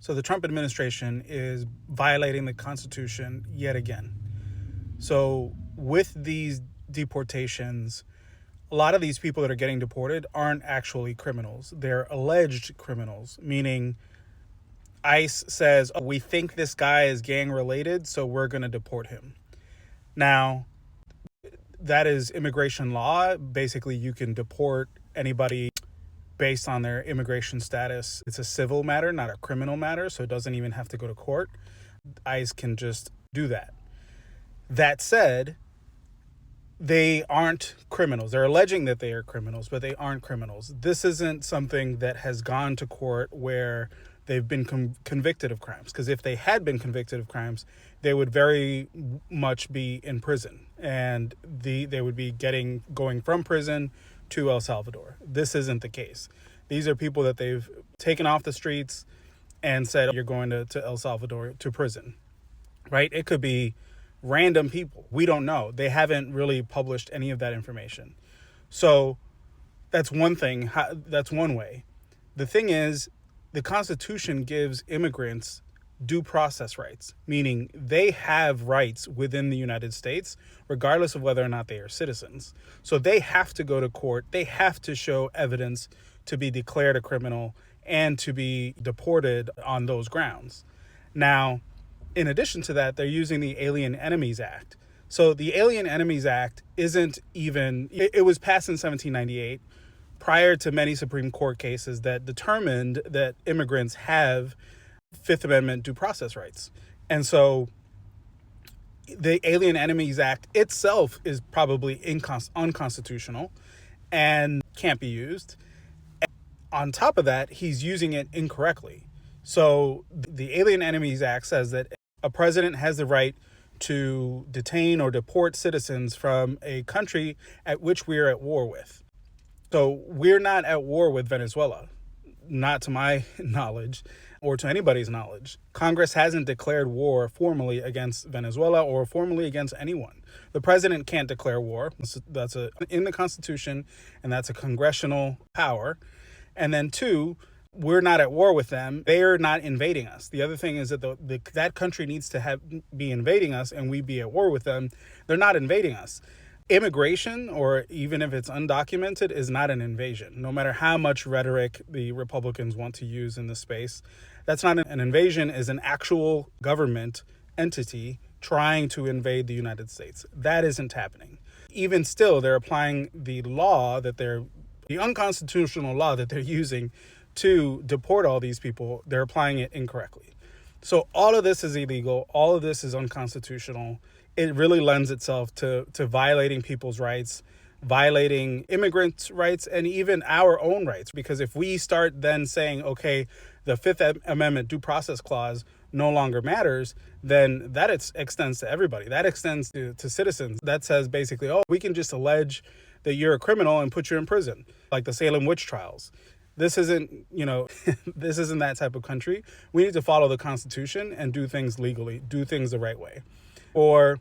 So the Trump administration is violating the Constitution yet again. So with these deportations, a lot of these people that are getting deported aren't actually criminals. They're alleged criminals, meaning ICE says, oh, we think this guy is gang related, so we're going to deport him. Now, that is immigration law. Basically, you can deport anybody based on their immigration status. It's a civil matter, not a criminal matter, so it doesn't even have to go to court. ICE can just do that. That said, they aren't criminals. They're alleging that they are criminals, but they aren't criminals. This isn't something that has gone to court where they've been convicted of crimes. Because if they had been convicted of crimes, they would very much be in prison. And they would be going from prison to El Salvador. This isn't the case. These are people that they've taken off the streets and said, you're going to El Salvador, to prison, right? It could be random people. We don't know. They haven't really published any of that information. So that's one thing. That's one way. The thing is, the Constitution gives immigrants due process rights, meaning they have rights within the United States, regardless of whether or not they are citizens. So they have to go to court. They have to show evidence to be declared a criminal and to be deported on those grounds. Now, in addition to that, they're using the Alien Enemies Act. So the Alien Enemies Act isn't even, it was passed in 1798 prior to many Supreme Court cases that determined that immigrants have Fifth Amendment due process rights. And so the Alien Enemies Act itself is probably unconstitutional and can't be used. And on top of that, he's using it incorrectly. So the Alien Enemies Act says that a president has the right to detain or deport citizens from a country at which we are at war with. So we're not at war with Venezuela, not to my knowledge or to anybody's knowledge. Congress hasn't declared war formally against Venezuela or formally against anyone. The president can't declare war. That's in the Constitution, and that's a congressional power. And then two, we're not at war with them. They are not invading us. The other thing is that that country needs to be invading us and we be at war with them. They're not invading us. Immigration, or even if it's undocumented, is not an invasion. No matter how much rhetoric the Republicans want to use in this space, that's not an invasion. Is an actual government entity trying to invade the United States. That isn't happening. Even still, they're applying the unconstitutional law that they're using to deport all these people. They're applying it incorrectly. So all of this is illegal. All of this is unconstitutional. It really lends itself to violating people's rights, violating immigrants' rights, and even our own rights. Because if we start then saying, okay, the Fifth Amendment due process clause no longer matters, then that extends to everybody. That extends to citizens. That says basically, oh, we can just allege that you're a criminal and put you in prison, like the Salem witch trials. This isn't, this isn't that type of country. We need to follow the Constitution and do things legally, do things the right way. Or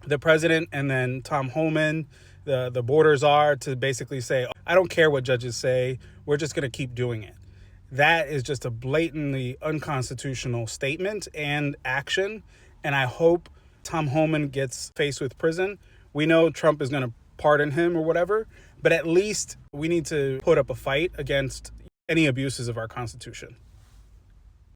the president and then Tom Homan, the border czar, to basically say, I don't care what judges say, we're just going to keep doing it. That is just a blatantly unconstitutional statement and action. And I hope Tom Homan gets faced with prison. We know Trump is going to pardon him or whatever, but at least we need to put up a fight against any abuses of our Constitution.